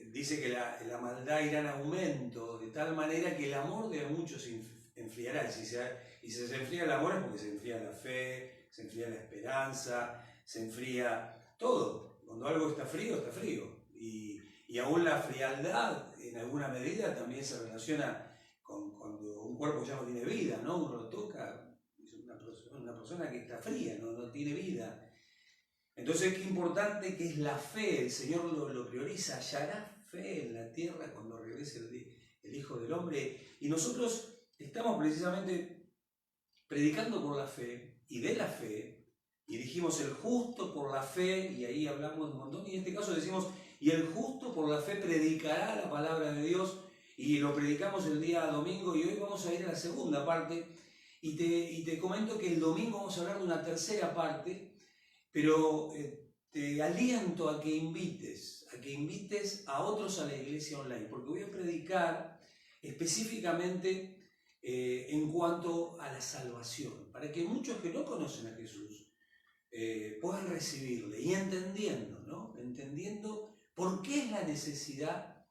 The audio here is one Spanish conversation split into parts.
dice que la maldad irá en aumento, de tal manera que el amor de muchos se enfriará. Y si se enfría el amor es porque se enfría la fe, se enfría la esperanza, se enfría todo. Cuando algo está frío, está frío. Y aún la frialdad, en alguna medida, también se relaciona con cuando un cuerpo ya no tiene vida, ¿no? Uno lo toca, es una persona que está fría, no tiene vida. Entonces, qué importante que es la fe. El Señor lo prioriza. Hallará fe en la tierra cuando regrese el Hijo del Hombre. Y nosotros estamos precisamente predicando por la fe y de la fe. Y dijimos el justo por la fe, y ahí hablamos un montón. Y en este caso decimos, y el justo por la fe predicará la palabra de Dios. Y lo predicamos el día domingo, y hoy vamos a ir a la segunda parte. Y te comento que el domingo vamos a hablar de una tercera parte. Pero te aliento a que invites a otros a la iglesia online, porque voy a predicar específicamente en cuanto a la salvación, para que muchos que no conocen a Jesús puedan recibirle y entendiendo por qué es la necesidad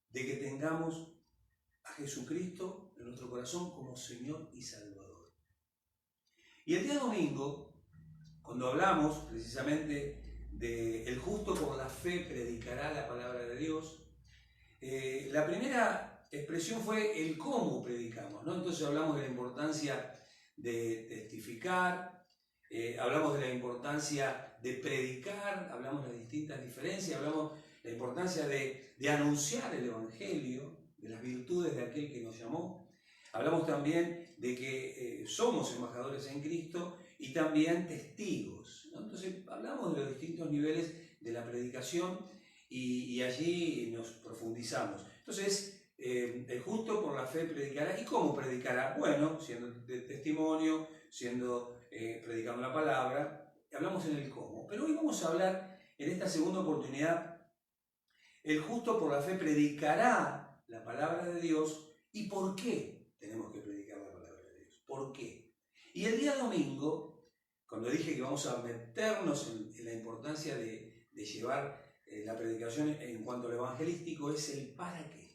de que tengamos a Jesucristo en nuestro corazón como Señor y Salvador. Y el día domingo, cuando hablamos precisamente de el justo por la fe predicará la palabra de Dios, la primera expresión fue el cómo predicamos, ¿no? Entonces hablamos de la importancia de testificar, hablamos de la importancia de predicar, hablamos de las distintas diferencias, hablamos de la importancia de anunciar el Evangelio, de las virtudes de aquel que nos llamó. Hablamos también de que somos embajadores en Cristo y también testigos, ¿no? Entonces hablamos de los distintos niveles de la predicación y allí nos profundizamos. Entonces, el justo por la fe predicará. ¿Y cómo predicará? Bueno, siendo de testimonio, predicando la palabra. Hablamos en el cómo. Pero hoy vamos a hablar, en esta segunda oportunidad, el justo por la fe predicará la palabra de Dios. ¿Y por qué tenemos que predicar la palabra de Dios? ¿Por qué? Y el día domingo, cuando dije que vamos a meternos en la importancia de llevar la predicación en cuanto al evangelístico, es el para qué.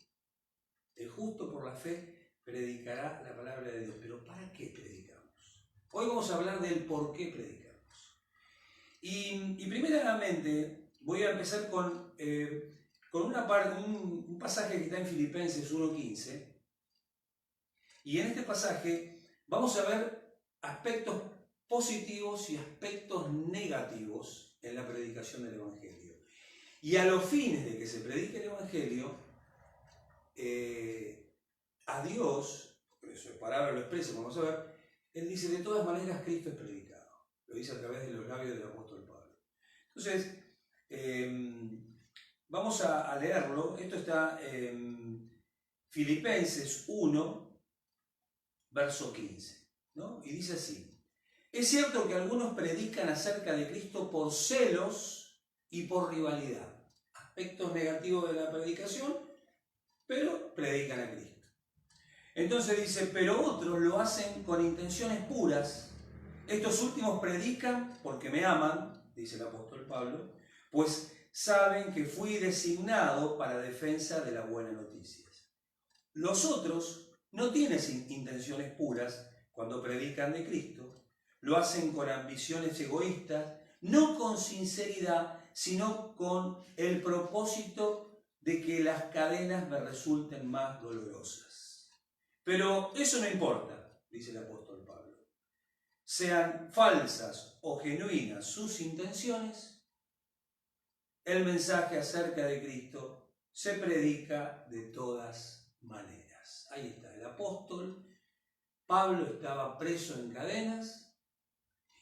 El justo por la fe predicará la palabra de Dios. Pero ¿para qué predicamos? Hoy vamos a hablar del por qué predicamos. Y primeramente voy a empezar con un pasaje que está en Filipenses 1:15. Y en este pasaje vamos a ver aspectos positivos y aspectos negativos en la predicación del Evangelio. Y a los fines de que se predique el Evangelio, a Dios, por eso la palabra lo expresa, vamos a ver, Él dice, de todas maneras Cristo es predicado. Lo dice a través de los labios del apóstol Pablo. Entonces, vamos a leerlo. Esto está en Filipenses 1, verso 15, ¿no? Y dice así: es cierto que algunos predican acerca de Cristo por celos y por rivalidad. Aspectos negativos de la predicación, pero predican a Cristo. Entonces dice, pero otros lo hacen con intenciones puras. Estos últimos predican porque me aman, dice el apóstol Pablo, pues saben que fui designado para defensa de la buena noticia. Los otros no tienen intenciones puras cuando predican de Cristo. Lo hacen con ambiciones egoístas, no con sinceridad, sino con el propósito de que las cadenas me resulten más dolorosas. Pero eso no importa, dice el apóstol Pablo. Sean falsas o genuinas sus intenciones, el mensaje acerca de Cristo se predica de todas maneras. Ahí está, el apóstol Pablo estaba preso en cadenas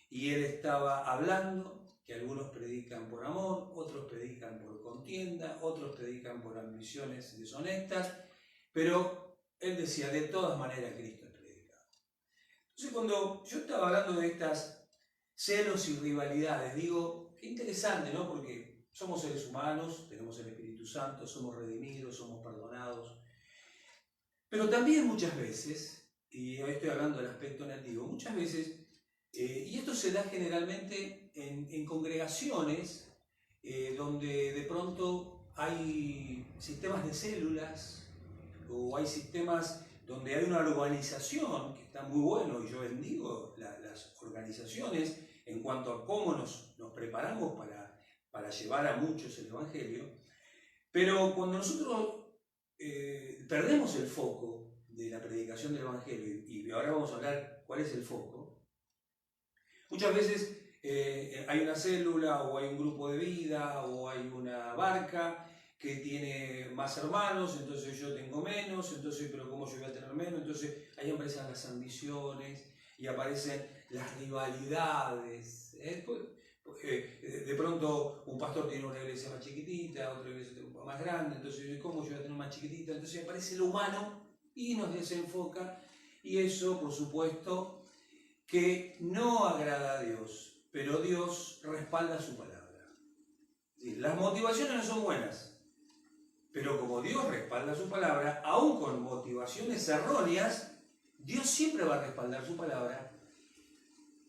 y él estaba hablando que algunos predican por amor, otros predican por contienda, otros predican por ambiciones deshonestas, pero él decía, de todas maneras Cristo es predicado. Entonces cuando yo estaba hablando de estas celos y rivalidades, digo, qué interesante, ¿no? Porque somos seres humanos, tenemos el Espíritu Santo, somos redimidos, somos perdonados, pero también muchas veces, y hoy estoy hablando del aspecto negativo, muchas veces, y esto se da generalmente en congregaciones donde de pronto hay sistemas de células o hay sistemas donde hay una organización que está muy bueno, y yo bendigo las organizaciones en cuanto a cómo nos preparamos para llevar a muchos el Evangelio. Pero cuando nosotros perdemos el foco de la predicación del Evangelio, y ahora vamos a hablar cuál es el foco, muchas veces hay una célula o hay un grupo de vida o hay una barca que tiene más hermanos, entonces yo tengo menos, entonces, pero ¿cómo yo voy a tener menos? Entonces ahí aparecen las ambiciones y aparecen las rivalidades. De pronto un pastor tiene una iglesia más chiquitita, otra iglesia más grande, entonces ¿cómo yo voy a tener más chiquitita? Entonces aparece lo humano y nos desenfoca, y eso por supuesto que no agrada a Dios, pero Dios respalda su palabra. ¿Sí? Las motivaciones no son buenas, pero como Dios respalda su palabra, aún con motivaciones erróneas, Dios siempre va a respaldar su palabra,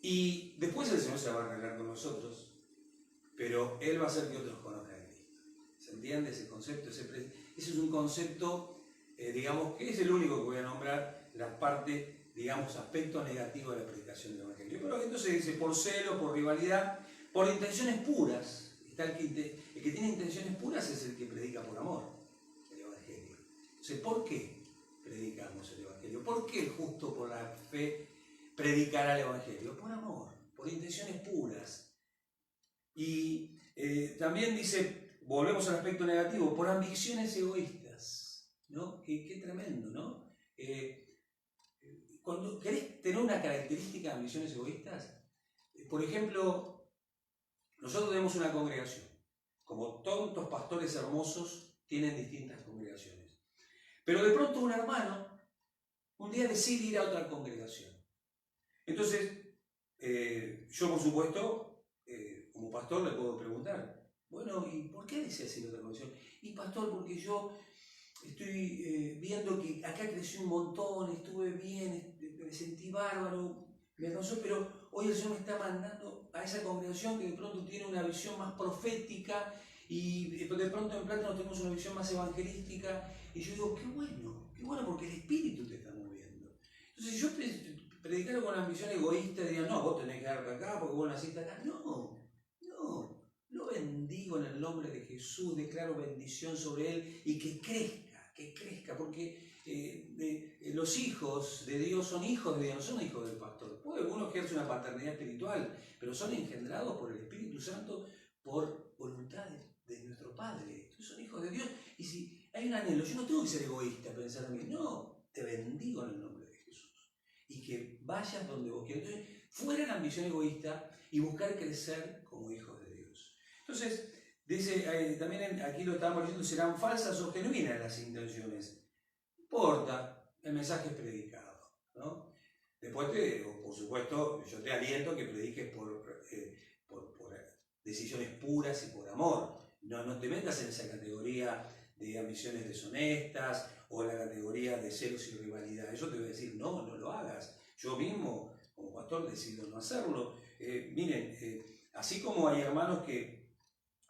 y después el Señor se va a arreglar con nosotros, pero Él va a hacer que otros conozcan a Cristo. ¿Se entiende ese concepto? Ese es un concepto, digamos, que es el único que voy a nombrar, la parte, digamos, aspecto negativo de la predicación del Evangelio. Pero entonces dice, por celo, por rivalidad, por intenciones puras. Está el que tiene intenciones puras es el que predica por amor el Evangelio. Entonces, ¿por qué predicamos el Evangelio? ¿Por qué el justo por la fe predicará el Evangelio? Por amor, por intenciones puras. Y también dice, volvemos al aspecto negativo, por ambiciones egoístas, ¿no? Qué tremendo, ¿no? Cuando querés tener una característica de ambiciones egoístas, por ejemplo, nosotros tenemos una congregación. Como tantos pastores hermosos tienen distintas congregaciones. Pero de pronto un hermano un día decide ir a otra congregación. Entonces, yo por supuesto, como pastor le puedo preguntar, bueno, ¿y por qué deseas ir a otra congregación? Y pastor, porque yo estoy viendo que acá creció un montón, estuve bien, me sentí bárbaro, me alcanzó, pero hoy el Señor me está mandando a esa congregación que de pronto tiene una visión más profética, y de pronto en Plátano tenemos una visión más evangelística, y yo digo, qué bueno porque el Espíritu te está moviendo. Entonces, si yo predicara con ambición egoísta, diría, no, vos tenés que quedarte acá porque vos naciste acá. No, lo bendigo en el nombre de Jesús, declaro bendición sobre él y que crezca, porque los hijos de Dios son hijos de Dios, no son hijos del pastor. Puede uno ejerce una paternidad espiritual, pero son engendrados por el Espíritu Santo por voluntad de nuestro Padre. Entonces son hijos de Dios, y si hay un anhelo, yo no tengo que ser egoísta, pensar en mí, no, te bendigo en el nombre de Jesús, y que vayas donde vos quieras. Entonces, fuera la ambición egoísta y buscar crecer como hijos de Dios. Entonces, dice, también aquí lo estamos diciendo, serán falsas o genuinas las intenciones. No importa, el mensaje es predicado, ¿no? Después, por supuesto, yo te aliento a que prediques por decisiones puras y por amor. No te metas en esa categoría de ambiciones deshonestas o la categoría de celos y rivalidad. Yo te voy a decir, no lo hagas. Yo mismo, como pastor, decido no hacerlo. Miren, así como hay hermanos que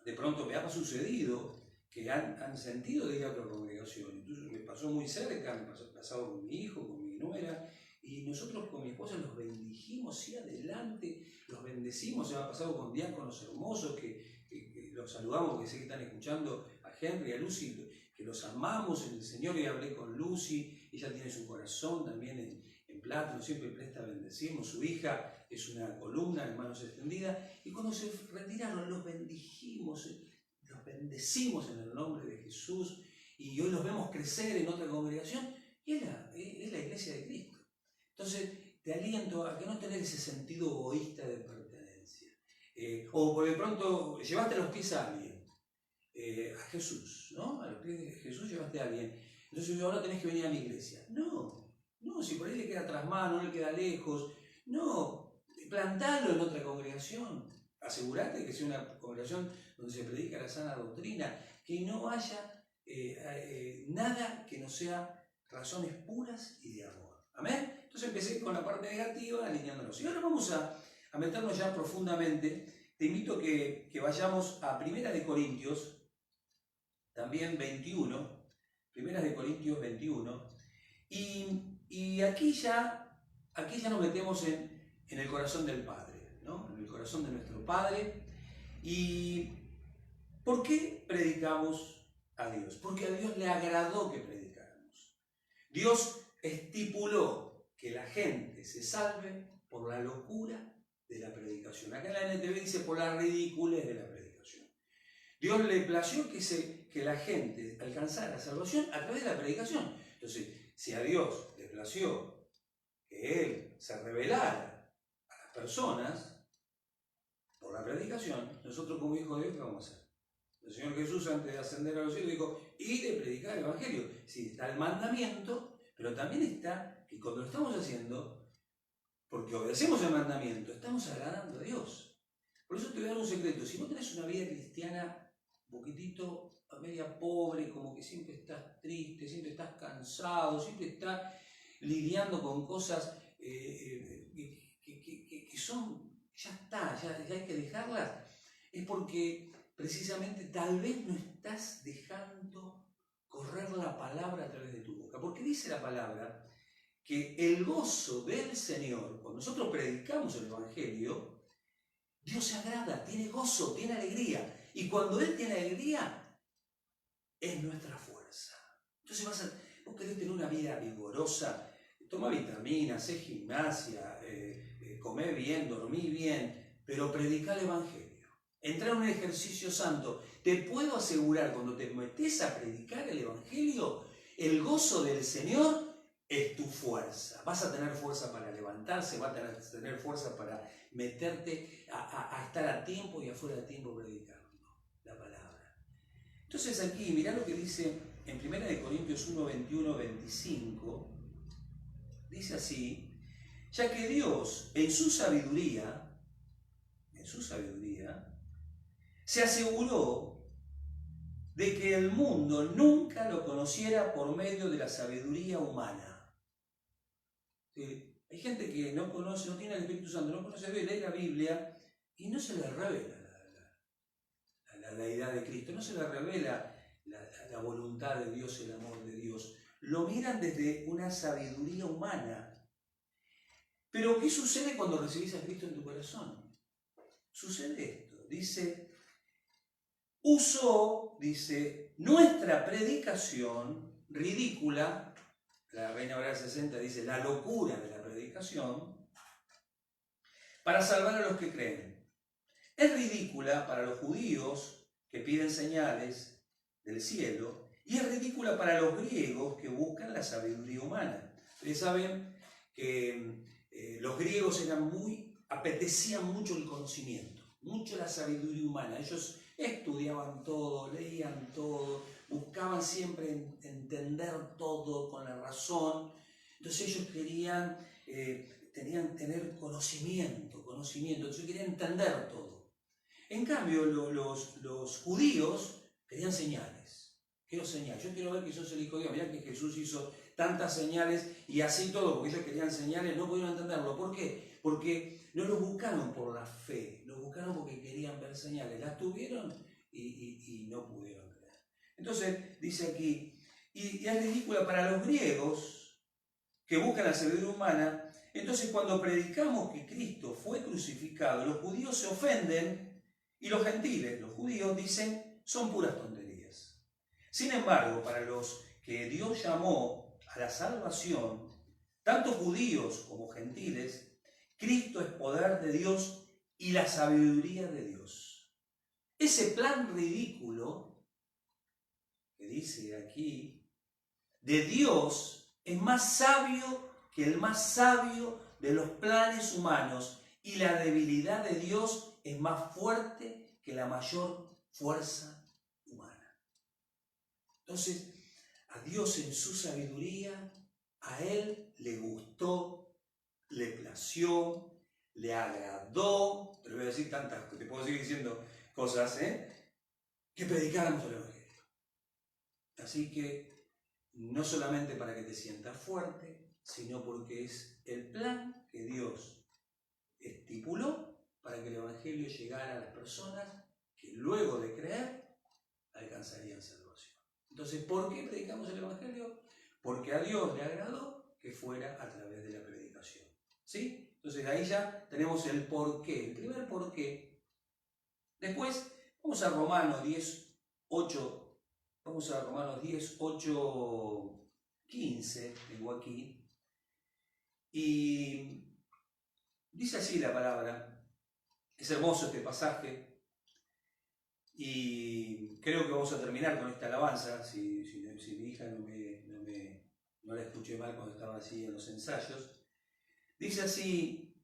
de pronto me ha sucedido que han sentido de ir a otra congregación. Entonces me pasó muy cerca, me pasado con mi hijo, con mi nuera, y nosotros con mi esposa los bendijimos, sí, adelante, los bendecimos. Se me ha pasado con diáconos hermosos que los saludamos, que sé que están escuchando, a Henry, a Lucy, que los amamos en el Señor. Y hablé con Lucy, ella tiene su corazón también en Plátano, siempre presta a bendecirnos. Su hija es una columna en manos extendidas, y cuando se retiraron los bendijimos, los bendecimos en el nombre de Jesús, y hoy los vemos crecer en otra congregación, y es la iglesia de Cristo. Entonces, te aliento a que no tener ese sentido egoísta de pertenencia. O por de pronto llevaste a los pies a alguien, a Jesús, ¿no? A los pies de Jesús llevaste a alguien. Entonces, ahora tenés que venir a mi iglesia. No, si por ahí le queda tras mano, no le queda lejos. No, plantalo en otra congregación. Asegurate que sea una congregación donde se predica la sana doctrina, que no haya nada que no sea razones puras y de amor. ¿Amén? Entonces empecé con la parte negativa, alineándonos. Y ahora vamos a meternos ya profundamente. Te invito a que vayamos a 1 Corintios, también 21, primeras de Corintios 21, y aquí ya nos metemos en el corazón del Padre, ¿no? En el corazón de nuestro Padre. ¿Y por qué predicamos a Dios? Porque a Dios le agradó que predicáramos. Dios estipuló que la gente se salve por la locura de la predicación. Acá en la NTV dice por la ridiculez de la predicación. Dios le plació que la gente alcanzara salvación a través de la predicación. Entonces, si a Dios le plació que Él se revelara a las personas por la predicación, nosotros como hijos de Dios, ¿qué vamos a hacer? El Señor Jesús, antes de ascender a los cielos, dijo, id de predicar el Evangelio. Sí, está el mandamiento, pero también está que cuando lo estamos haciendo, porque obedecemos el mandamiento, estamos agradando a Dios. Por eso te voy a dar un secreto. Si vos tenés una vida cristiana un poquitito a media pobre, como que siempre estás triste, siempre estás cansado, siempre estás lidiando con cosas que son, ya está, ya hay que dejarlas, es porque precisamente tal vez no estás dejando correr la palabra a través de tu boca. Porque dice la palabra que el gozo del Señor, cuando nosotros predicamos el Evangelio, Dios se agrada, tiene gozo, tiene alegría. Y cuando Él tiene alegría, es nuestra fuerza. Entonces vos querés tener una vida vigorosa, toma vitaminas, haz gimnasia, comé bien, dormí bien, pero predica el Evangelio. Entrar en un ejercicio santo. Te puedo asegurar, cuando te metes a predicar el Evangelio, el gozo del Señor es tu fuerza. Vas a tener fuerza para levantarse, vas a tener fuerza para meterte a estar a tiempo y afuera de tiempo predicando la palabra. Entonces aquí, mirá lo que dice en 1 Corintios 1, 21, 25. Dice así, ya que Dios en su sabiduría, se aseguró de que el mundo nunca lo conociera por medio de la sabiduría humana. ¿Sí? Hay gente que no conoce, no tiene el Espíritu Santo, no conoce a Dios, lee la Biblia y no se le revela la deidad de Cristo, no se le revela la voluntad de Dios, el amor de Dios. Lo miran desde una sabiduría humana. Pero ¿qué sucede cuando recibís a Cristo en tu corazón? Sucede esto, dice, nuestra predicación ridícula, la Reina Valera 60 dice, la locura de la predicación, para salvar a los que creen. Es ridícula para los judíos que piden señales del cielo, y es ridícula para los griegos que buscan la sabiduría humana. Ustedes saben que los griegos apetecían mucho el conocimiento, mucho la sabiduría humana. Ellos estudiaban todo, leían todo, buscaban siempre entender todo con la razón. Entonces ellos querían tener conocimiento, entonces querían entender todo. En cambio, los judíos querían señales. Quiero señales, yo quiero ver que sos el Hijo de Dios. Mirá que Jesús hizo tantas señales y así todo, porque ellos querían señales, no pudieron entenderlo. ¿Por qué? Porque no los buscaron por la fe, los buscaron porque querían ver señales. Las tuvieron y no pudieron creer. Entonces, dice aquí, y es ridícula para los griegos que buscan la sabiduría humana. Entonces, cuando predicamos que Cristo fue crucificado, los judíos se ofenden y los gentiles, los judíos, dicen, son puras tonterías. Sin embargo, para los que Dios llamó a la salvación, tanto judíos como gentiles, Cristo es poder de Dios y la sabiduría de Dios. Ese plan ridículo que dice aquí, de Dios, es más sabio que el más sabio de los planes humanos, y la debilidad de Dios es más fuerte que la mayor fuerza humana. Entonces, a Dios en su sabiduría, a Él le gustó, le plació, le agradó, te voy a decir tantas, te puedo seguir diciendo cosas, que predicáramos el Evangelio. Así que, no solamente para que te sientas fuerte, sino porque es el plan que Dios estipuló para que el Evangelio llegara a las personas que luego de creer alcanzarían salvación. Entonces, ¿por qué predicamos el Evangelio? Porque a Dios le agradó que fuera a través de la predicación. ¿Sí? Entonces ahí ya tenemos el porqué, el primer porqué. Después vamos a Romanos 10, 8, vamos a Romanos 10, 8, 15, tengo aquí, y dice así la palabra. Es hermoso este pasaje, y creo que vamos a terminar con esta alabanza, si mi hija no la escuché mal cuando estaba así en los ensayos. Dice así: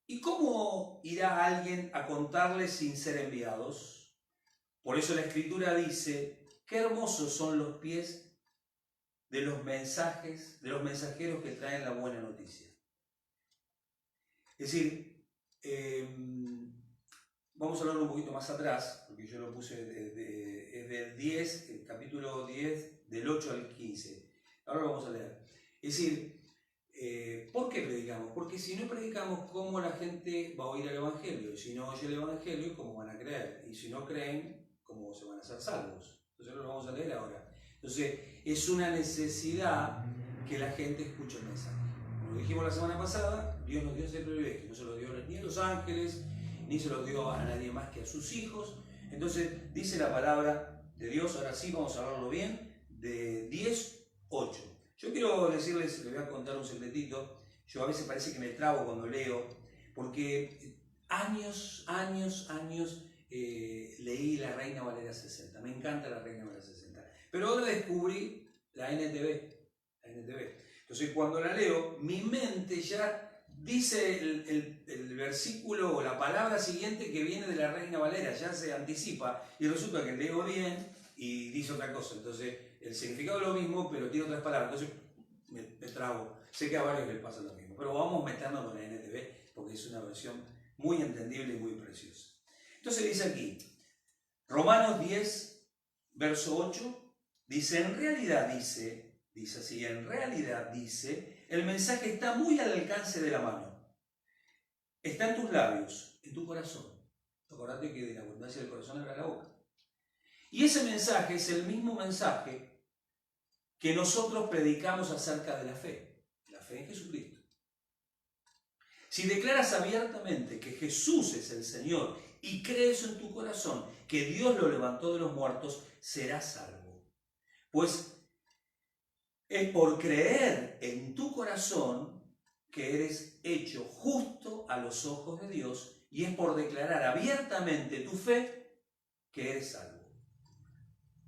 ¿y cómo irá alguien a contarles sin ser enviados? Por eso la Escritura dice: qué hermosos son los pies de los mensajeros que traen la buena noticia. Es decir, vamos a hablar un poquito más atrás, porque yo lo puse es del 10, el capítulo 10, del 8 al 15. Ahora lo vamos a leer. Es decir, ¿por qué predicamos? Porque si no predicamos, ¿cómo la gente va a oír el Evangelio? Y si no oye el Evangelio, ¿cómo van a creer? Y si no creen, ¿cómo se van a hacer salvos? Entonces lo vamos a leer ahora. Entonces, es una necesidad que la gente escuche el mensaje. Como dijimos la semana pasada, Dios nos dio ese privilegio. No se lo dio ni a los ángeles, ni se lo dio a nadie más que a sus hijos. Entonces, dice la palabra de Dios, ahora sí vamos a hablarlo bien, de 10:8. Yo quiero decirles, les voy a contar un secretito. Yo a veces parece que me trabo cuando leo, porque años leí la Reina Valera 60. Me encanta la Reina Valera 60. Pero ahora descubrí la NTV. Entonces cuando la leo, mi mente ya dice el versículo o la palabra siguiente que viene de la Reina Valera, ya se anticipa, y resulta que leo bien y dice otra cosa. Entonces el significado es lo mismo, pero tiene otras palabras. Entonces me trabo. Sé que a varios les pasa lo mismo, pero vamos a meternos con la NTV porque es una versión muy entendible y muy preciosa. Entonces dice aquí, Romanos 10, verso 8, dice, en realidad dice, el mensaje está muy al alcance de la mano. Está en tus labios, en tu corazón. Acordate que de la abundancia del corazón habla la boca. Y ese mensaje es el mismo mensaje que nosotros predicamos acerca de la fe en Jesucristo. Si declaras abiertamente que Jesús es el Señor y crees en tu corazón que Dios lo levantó de los muertos, serás salvo. Pues es por creer en tu corazón que eres hecho justo a los ojos de Dios, y es por declarar abiertamente tu fe que eres salvo.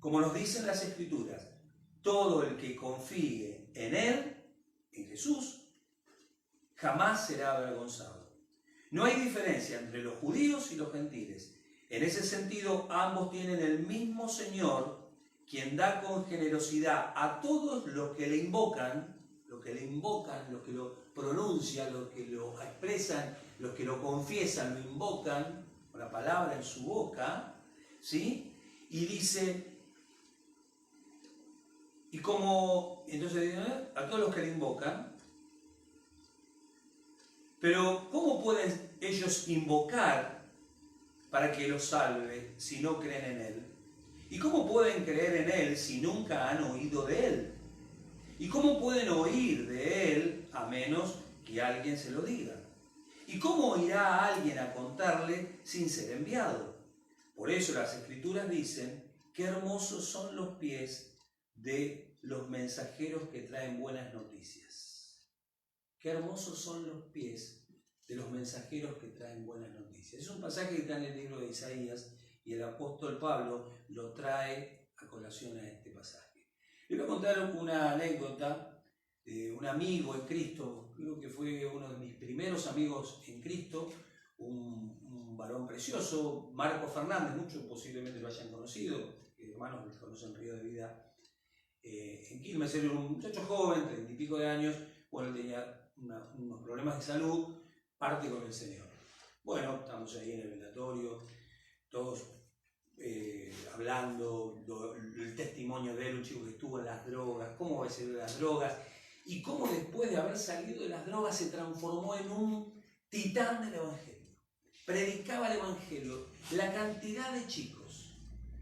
Como nos dicen las Escrituras, todo el que confíe en Él, en Jesús, jamás será avergonzado. No hay diferencia entre los judíos y los gentiles. En ese sentido, ambos tienen el mismo Señor, quien da con generosidad a todos los que le invocan, los que lo pronuncian, los que lo expresan, los que lo confiesan, lo invocan, con la palabra en su boca, ¿sí? Y dice, entonces, a todos los que le invocan. Pero ¿cómo pueden ellos invocar para que los salve si no creen en Él? ¿Y cómo pueden creer en Él si nunca han oído de Él? ¿Y cómo pueden oír de Él a menos que alguien se lo diga? ¿Y cómo irá alguien a contarle sin ser enviado? Por eso las Escrituras dicen, qué hermosos son los pies de los mensajeros que traen buenas noticias. Qué hermosos son los pies de los mensajeros que traen buenas noticias. Es un pasaje que está en el libro de Isaías y el apóstol Pablo lo trae a colación a este pasaje. Les voy a contar una anécdota de un amigo en Cristo, creo que fue uno de mis primeros amigos en Cristo, un varón precioso, Marco Fernández, muchos posiblemente lo hayan conocido, hermanos que conocen Río de Vida en Quilmes. Era un muchacho joven, 30 y pico de años. Bueno, él tenía unos problemas de salud, parte con el Señor. Bueno, estamos ahí en el velatorio, todos hablando, el testimonio de él, un chico que estuvo en las drogas, cómo va a salir de las drogas, y cómo después de haber salido de las drogas se transformó en un titán del Evangelio. Predicaba el Evangelio. La cantidad de chicos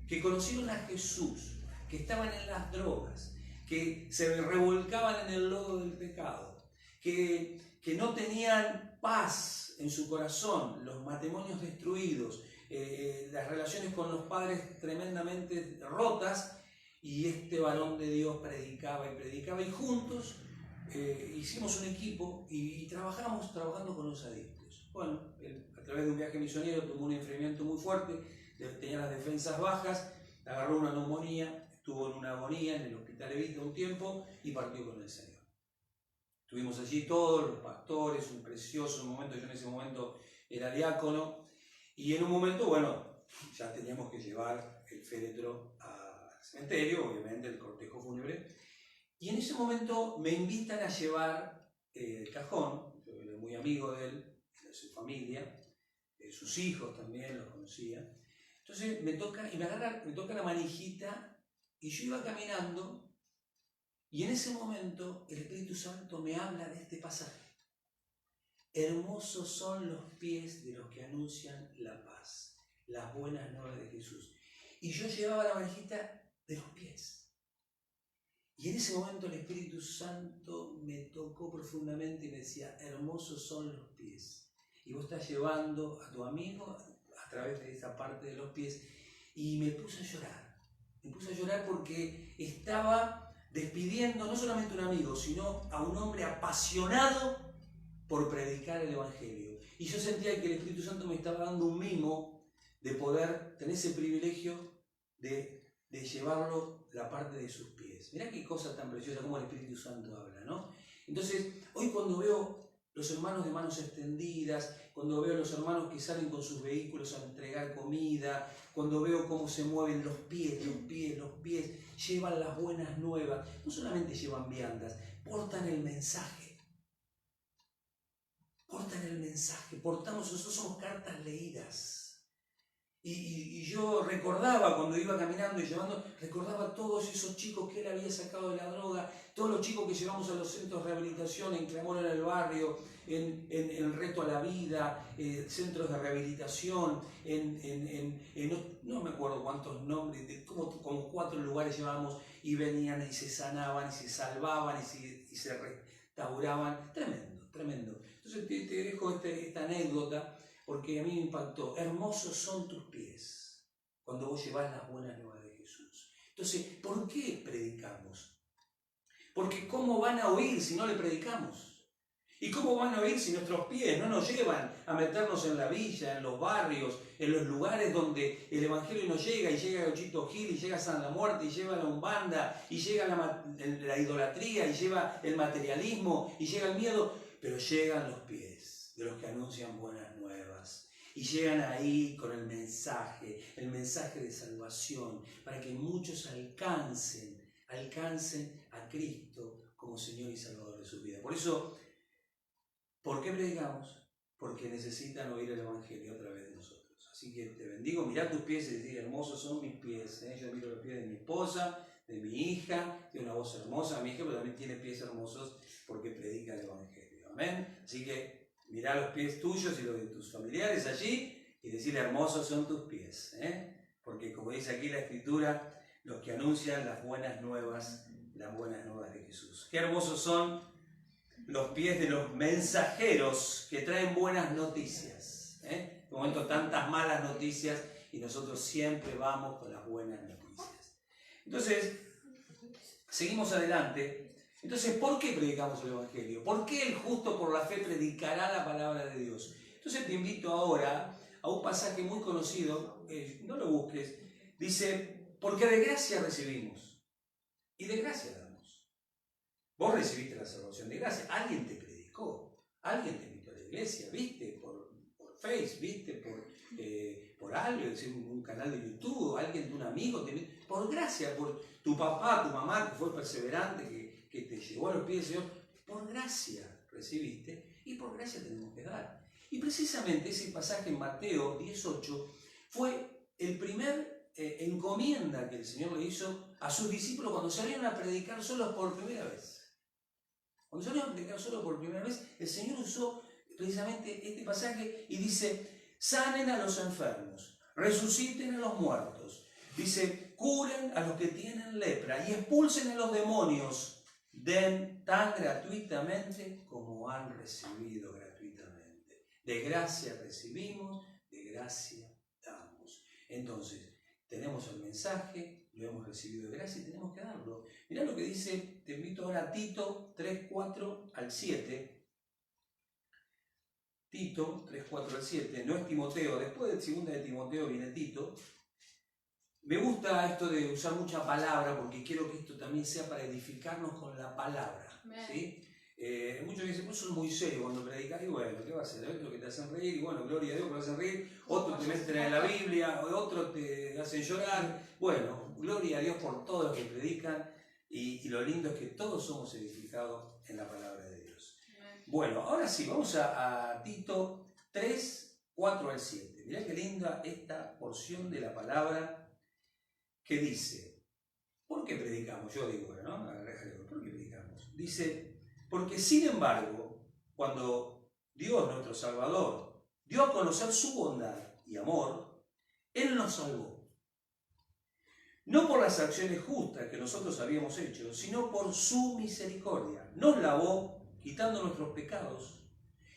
que conocieron a Jesús que estaban en las drogas, que se revolcaban en el lodo del pecado, que no tenían paz en su corazón, los matrimonios destruidos, las relaciones con los padres tremendamente rotas, y este varón de Dios predicaba y juntos hicimos un equipo y trabajamos trabajando con los adictos. Bueno, él, a través de un viaje misionero, tuvo un enfriamiento muy fuerte, tenía las defensas bajas, agarró una neumonía, estuvo en una agonía en el hospital Evita un tiempo y partió con el Señor. Estuvimos allí todos, los pastores, un precioso momento. Yo en ese momento era diácono, y en un momento, bueno, ya teníamos que llevar el féretro al cementerio, obviamente el cortejo fúnebre, y en ese momento me invitan a llevar el cajón. Yo era muy amigo de él, de su familia, de sus hijos también los conocía. Entonces me toca la manijita, y yo iba caminando, y en ese momento el Espíritu Santo me habla de este pasaje. Hermosos son los pies de los que anuncian la paz, las buenas nuevas de Jesús. Y yo llevaba la manijita de los pies. Y en ese momento el Espíritu Santo me tocó profundamente y me decía, hermosos son los pies. Y vos estás llevando a tu amigo a través de esa parte de los pies. Y me puse a llorar. Me puse a llorar porque estaba despidiendo no solamente a un amigo, sino a un hombre apasionado por predicar el Evangelio. Y yo sentía que el Espíritu Santo me estaba dando un mimo de poder tener ese privilegio de llevarlo la parte de sus pies. Mirá qué cosa tan preciosa como el Espíritu Santo habla, ¿no? Entonces, hoy cuando veo los hermanos de manos extendidas, cuando veo los hermanos que salen con sus vehículos a entregar comida, cuando veo cómo se mueven los pies, llevan las buenas nuevas, no solamente llevan viandas, portan el mensaje. Nosotros somos cartas leídas. Y yo recordaba cuando iba caminando y llevando, recordaba todos esos chicos que él había sacado de la droga, todos los chicos que llevamos a los centros de rehabilitación, en Clamor en el barrio, en Reto a la Vida, centros de rehabilitación, no me acuerdo cuántos nombres, como 4 lugares llevábamos, y venían y se sanaban y se salvaban y se restauraban. Tremendo. Entonces te dejo esta anécdota, porque a mí me impactó. Hermosos son tus pies cuando vos llevás las buenas nuevas de Jesús. Entonces, ¿por qué predicamos? Porque ¿cómo van a oír si no le predicamos? ¿Y cómo van a oír si nuestros pies no nos llevan a meternos en la villa, en los barrios, en los lugares donde el Evangelio no llega, y llega Gauchito Gil, y llega San la Muerte, y llega la Umbanda, y llega la idolatría, y llega el materialismo, y llega el miedo? Pero llegan los pies de los que anuncian buenas nuevas, y llegan ahí con el mensaje de salvación, para que muchos alcancen a Cristo como Señor y Salvador de su vida. Por eso, ¿por qué predicamos? Porque necesitan oír el Evangelio a través de nosotros. Así que te bendigo, mirá tus pies y decir, hermosos son mis pies. Yo miro los pies de mi esposa, de mi hija, tiene una voz hermosa, mi hija, pero también tiene pies hermosos porque predica el Evangelio. Amén. Así que mirá los pies tuyos y los de tus familiares allí y decirle, hermosos son tus pies. Porque como dice aquí la Escritura, los que anuncian las buenas nuevas de Jesús. Qué hermosos son los pies de los mensajeros que traen buenas noticias. En un momento tantas malas noticias, y nosotros siempre vamos con las buenas noticias. Entonces, seguimos adelante. Entonces, ¿por qué predicamos el Evangelio? ¿Por qué el justo por la fe predicará la palabra de Dios? Entonces te invito ahora a un pasaje muy conocido, no lo busques, dice, porque de gracia recibimos y de gracia damos. Vos recibiste la salvación de gracia, alguien te predicó, alguien te invitó a la iglesia, viste por Facebook, viste por algo, un canal de YouTube, alguien, un amigo, por gracia, por tu papá, tu mamá que fue perseverante, que te llevó a los pies del Señor, por gracia recibiste y por gracia tenemos que dar. Y precisamente ese pasaje en Mateo 18 fue el primer encomienda que el Señor le hizo a sus discípulos cuando salieron a predicar solos por primera vez. Cuando salieron a predicar solos por primera vez, el Señor usó precisamente este pasaje y dice, sanen a los enfermos, resuciten a los muertos. Dice, curen a los que tienen lepra y expulsen a los demonios. Den tan gratuitamente como han recibido gratuitamente. De gracia recibimos, de gracia damos. Entonces, tenemos el mensaje, lo hemos recibido de gracia y tenemos que darlo. Mirá lo que dice, te invito ahora a Tito 3, 4 al 7. Tito 3, 4 al 7, no es Timoteo, después de segunda de Timoteo viene Tito. Me gusta esto de usar mucha palabra porque quiero que esto también sea para edificarnos con la palabra. ¿Sí? Muchos dicen, pues son muy serios cuando predicas, y bueno, ¿qué va a hacer? Otros que te hacen reír, y bueno, gloria a Dios que te hacen reír, otros te meten en la Biblia, otros te hacen llorar. Bueno, gloria a Dios por todos los que predican, y lo lindo es que todos somos edificados en la palabra de Dios. Bueno, ahora sí, vamos a Tito 3, 4 al 7. Mirá qué linda esta porción de la palabra que dice, ¿por qué predicamos? Yo digo, ¿no? ¿Por qué predicamos? Dice, porque sin embargo, cuando Dios, nuestro Salvador, dio a conocer su bondad y amor, Él nos salvó. No por las acciones justas que nosotros habíamos hecho, sino por su misericordia. Nos lavó, quitando nuestros pecados,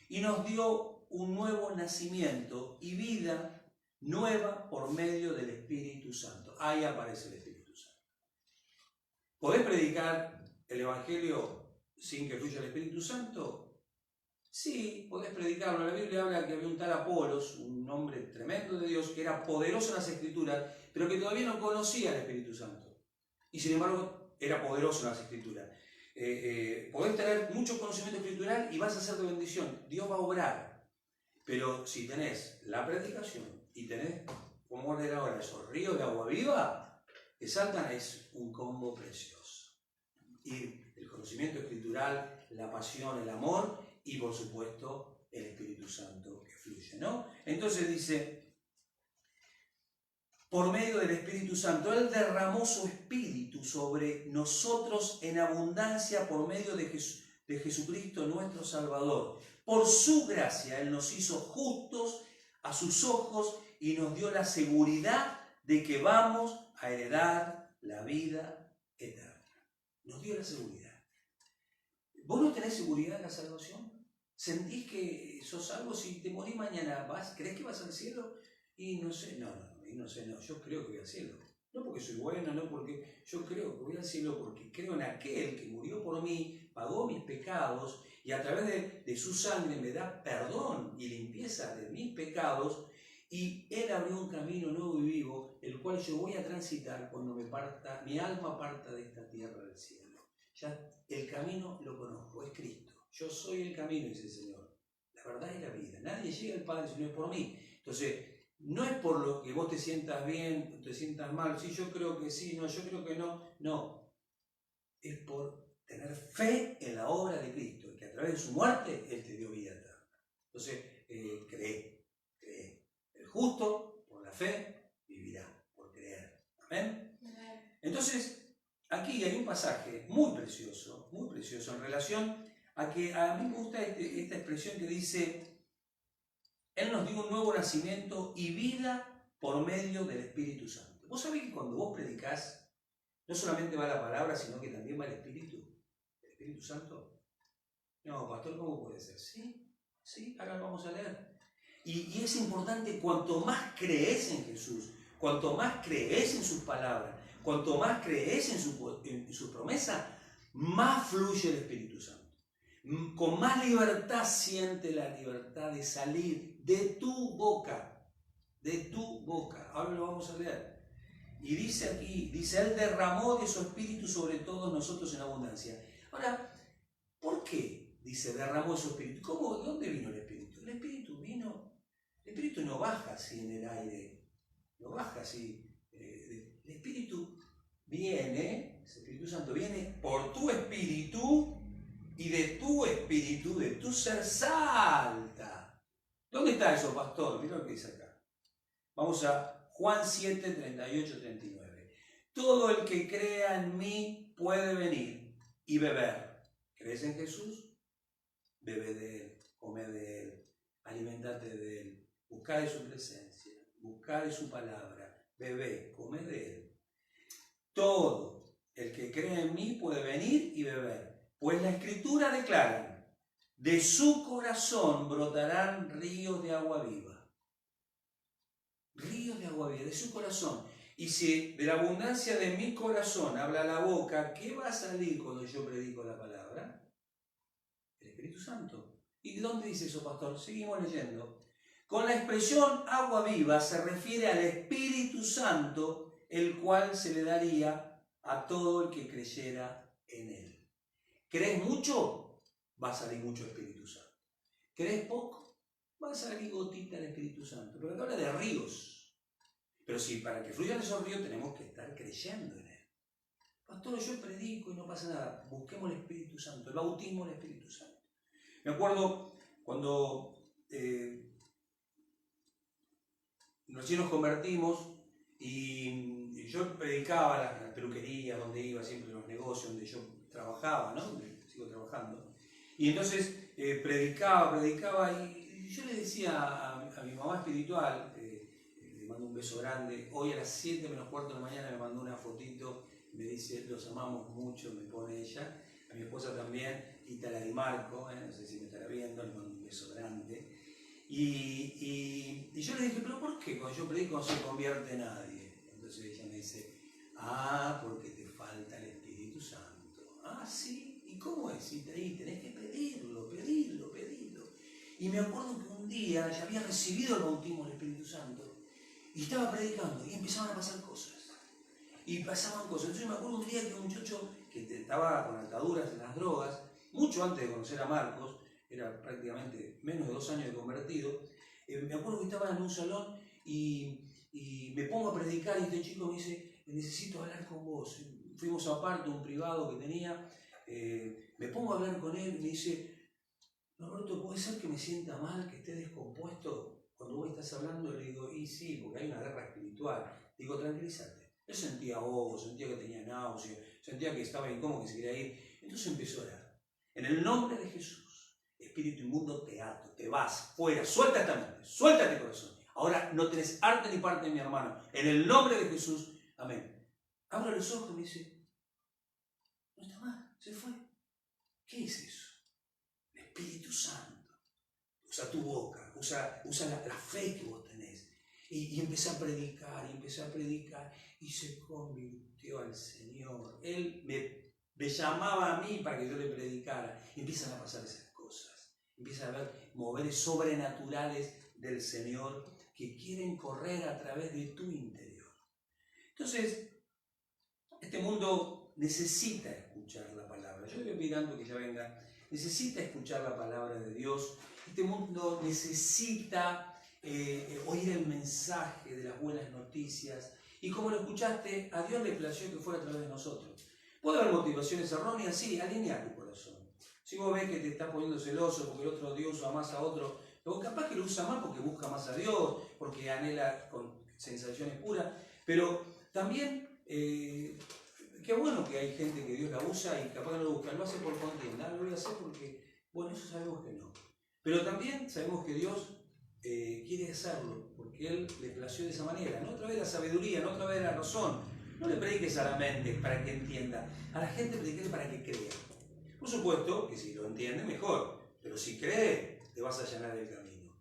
y nos dio un nuevo nacimiento y vida nueva por medio del Espíritu Santo. Ahí aparece el Espíritu Santo. ¿Podés predicar el Evangelio sin que fluya el Espíritu Santo? Sí, podés predicarlo. La Biblia habla que había un tal Apolos, un hombre tremendo de Dios, que era poderoso en las Escrituras, pero que todavía no conocía el Espíritu Santo. Y sin embargo, era poderoso en las Escrituras. Podés tener mucho conocimiento escritural y vas a ser de bendición. Dios va a obrar. Pero si tenés la predicación y tenés, como leer ahora, esos ríos de agua viva que saltan, es un combo precioso. Y el conocimiento escritural, la pasión, el amor y por supuesto el Espíritu Santo que fluye, ¿no? Entonces dice, por medio del Espíritu Santo, Él derramó su Espíritu sobre nosotros en abundancia por medio de Jesucristo nuestro Salvador. Por su gracia Él nos hizo justos a sus ojos y nos dio la seguridad de que vamos a heredar la vida eterna. Nos dio la seguridad. ¿Vos no tenés seguridad en la salvación? ¿Sentís que sos salvo? Si te morís mañana, ¿crees que vas al cielo? Y no sé, no, yo creo que voy al cielo. No porque soy bueno, no porque yo creo que voy al cielo, porque creo en aquel que murió por mí, pagó mis pecados y a través de su sangre me da perdón y limpieza de mis pecados, y Él abrió un camino nuevo y vivo, el cual yo voy a transitar cuando mi alma parta de esta tierra del cielo. Ya el camino lo conozco, es Cristo. Yo soy el camino, dice el Señor, la verdad y la vida. Nadie llega al Padre si no es por mí. Entonces, no es por lo que vos te sientas bien o te sientas mal, sí, yo creo que sí, no, yo creo que no. No, es por tener fe en la obra de Cristo, que a través de su muerte Él te dio vida eterna. Entonces, cree. El justo, por la fe, vivirá, por creer. ¿Amén? Entonces, aquí hay un pasaje muy precioso en relación a que a mí me gusta esta expresión que dice, Él nos dio un nuevo nacimiento y vida por medio del Espíritu Santo. Vos sabés que cuando vos predicás, no solamente va la palabra, sino que también va el Espíritu Santo. No, pastor, ¿cómo puede ser? Sí, ahora lo vamos a leer. Y es importante, cuanto más crees en Jesús, cuanto más crees en sus palabras, cuanto más crees en su promesa, más fluye el Espíritu Santo. Con más libertad siente la libertad de salir de tu boca. Ahora lo vamos a leer. Y dice aquí, Él derramó de su Espíritu sobre todos nosotros en abundancia. Ahora, ¿por qué dice derramó de su Espíritu? ¿Cómo? ¿De dónde vino el Espíritu? El Espíritu no baja así en el aire, no baja así. El Espíritu viene, el Espíritu Santo viene por tu espíritu, y de tu ser salta. ¿Dónde está eso, pastor? Mira lo que dice acá. Vamos a Juan 7, 38, 39. Todo el que crea en mí puede venir y beber. ¿Crees en Jesús? Bebe de Él, come de Él, alimentate de Él, busca de su presencia, busca de su palabra, bebe, come de Él. todo el que cree en mí puede venir y beber. Pues la Escritura declara, de su corazón brotarán ríos de agua viva. Ríos de agua viva, de su corazón. Y si de la abundancia de mi corazón habla la boca, ¿qué va a salir cuando yo predico la palabra? El Espíritu Santo. ¿Y dónde dice eso, pastor? Seguimos leyendo. Con la expresión agua viva se refiere al Espíritu Santo, el cual se le daría a todo el que creyera en él. ¿Crees mucho? Va a salir mucho Espíritu Santo. ¿Crees poco? Va a salir gotita del Espíritu Santo. Pero acá habla de ríos. Pero sí, para que fluyan esos ríos tenemos que estar creyendo en él. Pastor, yo predico y no pasa nada. Busquemos el Espíritu Santo, el bautismo del Espíritu Santo. Me acuerdo cuando recién nos convertimos y yo predicaba en la peluquería, donde iba, siempre en los negocios, donde yo trabajaba, ¿no? Donde sigo trabajando. Y entonces predicaba y yo le decía a mi mamá espiritual, le mando un beso grande, hoy a las 7 menos cuarto de la mañana me mandó una fotito, me dice, los amamos mucho, me pone ella, a mi esposa también, Itala Di Marco, no sé si me estará viendo, le mando un beso grande. Y yo le dije, ¿pero por qué cuando yo predico no se convierte nadie? Entonces ella me dice, porque te falta el Espíritu Santo. Ah, sí, ¿y cómo es? Y tenés que pedirlo. Y me acuerdo que un día ya había recibido el bautismo del Espíritu Santo y estaba predicando y empezaban a pasar cosas. Y pasaban cosas. Entonces me acuerdo un día que un muchacho que estaba con ataduras en las drogas, mucho antes de conocer a Marcos, era prácticamente menos de 2 años de convertido, me acuerdo que estaba en un salón y me pongo a predicar y este chico me dice, necesito hablar con vos. Fuimos aparte, un privado que tenía, me pongo a hablar con él y me dice, Roberto, ¿puede ser que me sienta mal, que esté descompuesto cuando vos estás hablando? Le digo, y sí, porque hay una guerra espiritual. Digo, tranquilízate. Él sentía ahogo, sentía que tenía náusea, sentía que estaba incómodo, que se quería ir. Entonces empezó a orar. En el nombre de Jesús, espíritu inmundo, te ato, te vas, fuera, suelta esta mente, suelta este corazón. Ahora no tenés arte ni parte de mi hermano. En el nombre de Jesús, amén. Abre los ojos y me dice, no está mal, se fue. ¿Qué es eso? El Espíritu Santo. Usa tu boca, usa la fe que vos tenés. Y empecé a predicar, y se convirtió al Señor. Él me llamaba a mí para que yo le predicara. Y empiezan a pasar esas cosas. Empiezan a haber moveres sobrenaturales del Señor que quieren correr a través de tu interior. Entonces, este mundo necesita escuchar la palabra. Yo estoy mirando que ya venga. Necesita escuchar la palabra de Dios. Este mundo necesita oír el mensaje de las buenas noticias. Y como lo escuchaste, a Dios le plació que fuera a través de nosotros. Puede haber motivaciones erróneas, sí, alinea tu corazón. Si vos ves que te estás poniendo celoso porque el otro Dios usa más a otro, pero capaz que lo usa más porque busca más a Dios, porque anhela con sensaciones puras, pero también qué bueno que hay gente que Dios la usa y capaz no lo busca, lo hace por contienda, lo voy a hacer porque, bueno, eso sabemos que no. Pero también sabemos que Dios quiere hacerlo, porque Él le plació de esa manera, no a través de la sabiduría, no a través de la razón. No le prediques a la mente para que entienda, a la gente predique para que crea. Por supuesto que si lo entiende, mejor, pero si cree, te vas a allanar el camino.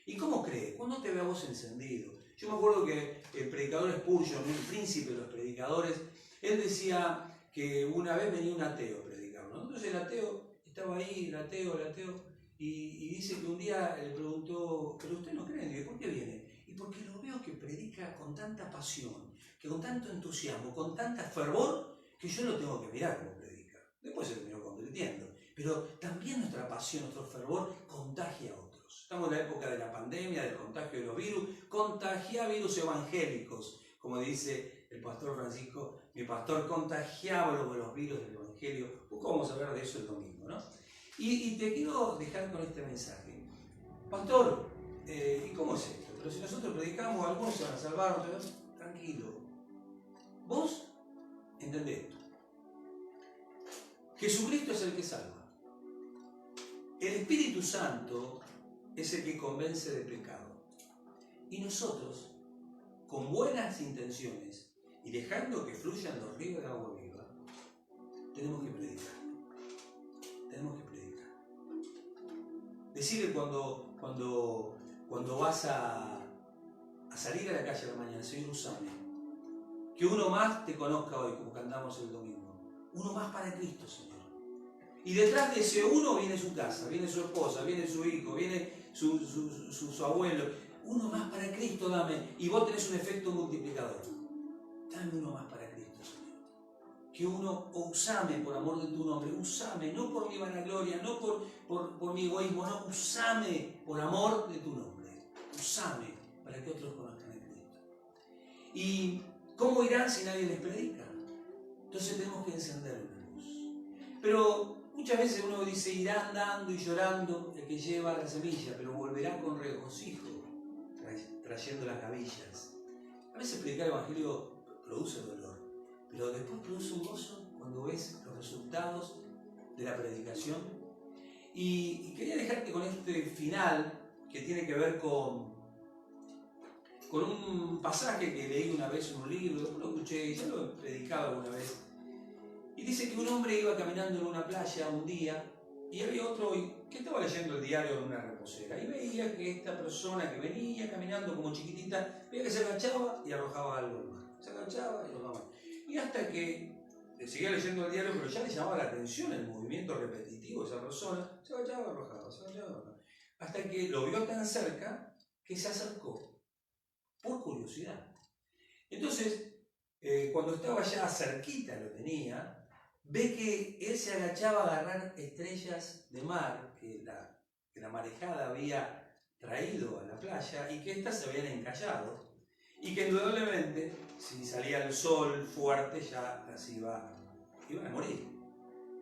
¿Y cómo cree? Cuando te ve a vos encendido. Yo me acuerdo que el predicador Spurgeon, el príncipe de los predicadores, él decía que una vez venía un ateo a predicar, ¿no? Entonces el ateo estaba ahí, el ateo, y dice que un día le preguntó, ¿pero usted no cree? ¿Y por qué viene? Y porque lo veo que predica con tanta pasión, que con tanto entusiasmo, con tanta fervor, que yo lo tengo que mirar como predica. Después se terminó convirtiendo. Pero también nuestra pasión, nuestro fervor, contagia a otros. Estamos en la época de la pandemia, del contagio de los virus. Contagia virus evangélicos, como dice el pastor Francisco. Mi pastor contagiaba los virus del evangelio. Poco vamos a hablar de eso el domingo, ¿no? Y te quiero dejar con este mensaje. Pastor, ¿y cómo es esto? Pero si nosotros predicamos, algunos se van a salvar, otros tranquilo. Vos entendés esto. Jesucristo es el que salva. El Espíritu Santo es el que convence de pecado. Y nosotros, con buenas intenciones, y dejando que fluyan los ríos de agua viva, tenemos que predicar. Tenemos que predicar. Decirle cuando vas a salir a la calle a la mañana, Señor, usame. Que uno más te conozca hoy, como cantamos el domingo. Uno más para Cristo, Señor. Y detrás de ese uno viene su casa, viene su esposa, viene su hijo, viene su abuelo. Uno más para Cristo dame. Y vos tenés un efecto multiplicador. Dame uno más para Cristo, Señor. Que uno usame por amor de tu nombre. Usame, no por mi vanagloria, no por mi egoísmo, no, usame por amor de tu nombre. Usame para que otros conozcan a Cristo. ¿Y cómo irán si nadie les predica? Entonces tenemos que encender una luz. Pero muchas veces uno dice, irá andando y llorando el que lleva la semilla, pero volverá con regocijo, trayendo las gavillas. A veces predicar el Evangelio produce dolor, pero después produce un gozo cuando ves los resultados de la predicación. Y quería dejarte con este final que tiene que ver con un pasaje que leí una vez en un libro, lo escuché, ya lo he predicado alguna vez. Y dice que un hombre iba caminando en una playa un día y había otro que estaba leyendo el diario en una reposera y veía que esta persona que venía caminando como chiquitita, veía que se agachaba y arrojaba algo al mar. Se agachaba y arrojaba. Y hasta que seguía leyendo el diario, pero ya le llamaba la atención el movimiento repetitivo de esa persona, se agachaba y arrojaba, se agachaba y arrojaba. Hasta que lo vio tan cerca que se acercó, por curiosidad. Entonces, cuando estaba ya cerquita, lo tenía, ve que él se agachaba a agarrar estrellas de mar que la marejada había traído a la playa y que éstas se habían encallado y que indudablemente si salía el sol fuerte ya las iban a morir,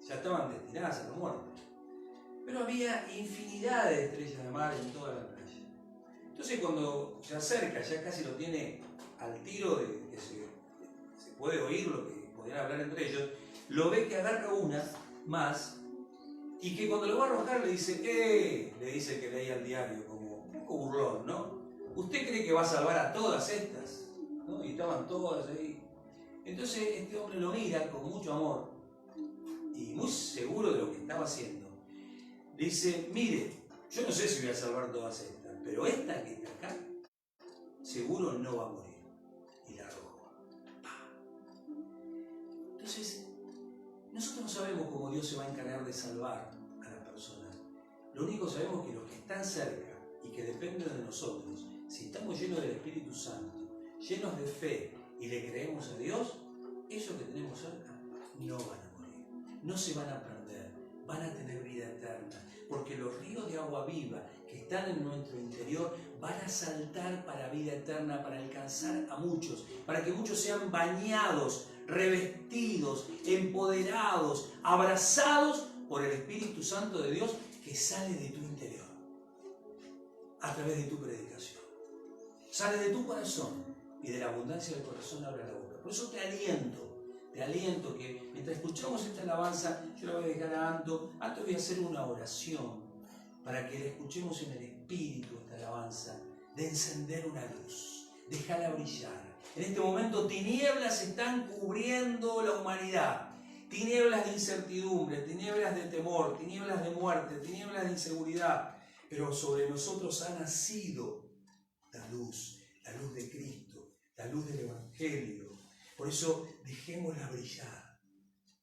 ya estaban destinadas a la muerte. Pero había infinidad de estrellas de mar en toda la playa. Entonces cuando se acerca, ya casi lo tiene al tiro de que se puede oír lo que podían hablar entre ellos, lo ve que agarra una más y que cuando lo va a arrojar le dice el que leía el diario, como un poco burlón, ¿no? ¿Usted cree que va a salvar a todas estas? ¿No? Y estaban todas ahí. Entonces este hombre lo mira con mucho amor y muy seguro de lo que estaba haciendo. Le dice, mire, yo no sé si voy a salvar todas estas, pero esta que está acá, seguro no va a morir. Y la arrojó. Entonces, nosotros no sabemos cómo Dios se va a encargar de salvar a las personas. Lo único que sabemos es que los que están cerca y que dependen de nosotros, si estamos llenos del Espíritu Santo, llenos de fe y le creemos a Dios, esos que tenemos cerca no van a morir, no se van a perder, van a tener vida eterna, porque los ríos de agua viva que están en nuestro interior van a saltar para vida eterna, para alcanzar a muchos, para que muchos sean bañados, revestidos, empoderados, abrazados por el Espíritu Santo de Dios que sale de tu interior, a través de tu predicación. Sale de tu corazón y de la abundancia del corazón abre la boca. Por eso te aliento que mientras escuchamos esta alabanza, yo la voy a dejar a Anto. Antes voy a hacer una oración para que la escuchemos en el Espíritu, esta alabanza, de encender una luz, dejarla brillar. En este momento tinieblas están cubriendo la humanidad, tinieblas de incertidumbre, tinieblas de temor, tinieblas de muerte, tinieblas de inseguridad, pero sobre nosotros ha nacido la luz de Cristo, la luz del Evangelio. Por eso dejémosla brillar.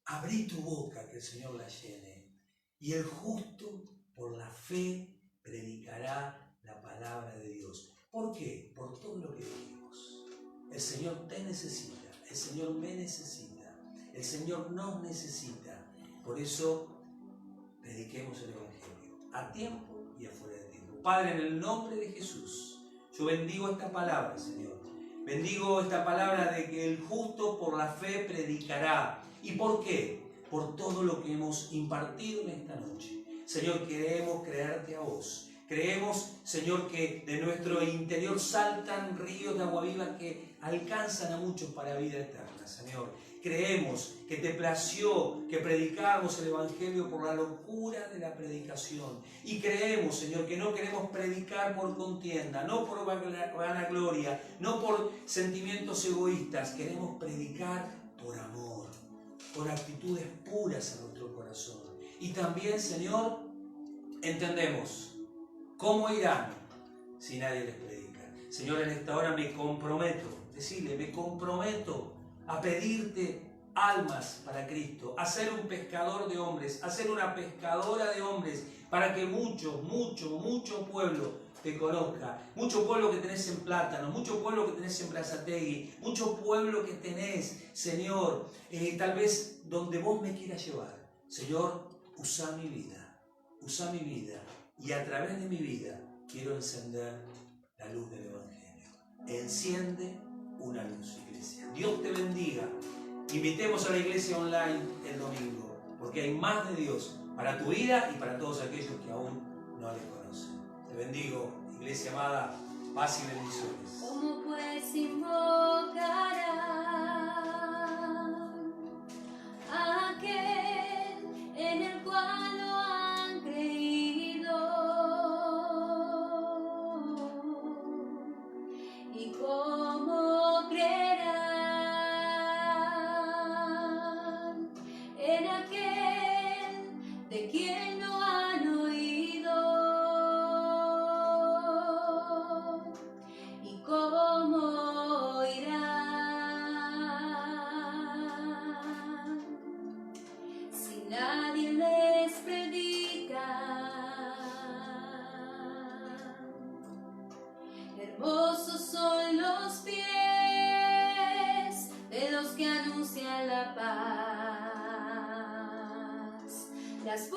Abrí tu boca que el Señor la llene, y el justo por la fe predicará la palabra de Dios. ¿Por qué? Por todo lo que dijimos. El Señor te necesita, el Señor me necesita, el Señor nos necesita. Por eso prediquemos el Evangelio, a tiempo y afuera de tiempo. Padre, en el nombre de Jesús, yo bendigo esta palabra, Señor. Bendigo esta palabra de que el justo por la fe predicará. ¿Y por qué? Por todo lo que hemos impartido en esta noche. Señor, queremos creerte a vos. Creemos, Señor, que de nuestro interior saltan ríos de agua viva que alcanzan a muchos para vida eterna, Señor. Creemos que te plació que predicáramos el Evangelio por la locura de la predicación. Y creemos, Señor, que no queremos predicar por contienda, no por vanagloria, no por sentimientos egoístas. Queremos predicar por amor, por actitudes puras en nuestro corazón. Y también, Señor, entendemos cómo irán si nadie les predica. Señor, en esta hora me comprometo, decirle, me comprometo a pedirte almas para Cristo, a ser un pescador de hombres, a ser una pescadora de hombres, para que mucho pueblo te conozca, mucho pueblo que tenés en Plátano, mucho pueblo que tenés en Berazategui, mucho pueblo que tenés, Señor, tal vez donde vos me quieras llevar. Señor, usa mi vida, y a través de mi vida quiero encender la luz del Evangelio. Enciende una luz, iglesia. Dios te bendiga. Invitemos a la iglesia online el domingo, porque hay más de Dios para tu vida y para todos aquellos que aún no le conocen. Te bendigo, iglesia amada, paz y bendiciones. ¿Cómo pues invocarán a aquel en el cual no han creído? ¿Y cómo creerán en aquel de quien no han oído? ¿Y cómo irán si nadie les predica? Hermosos son los pies de los que anuncian la paz. Las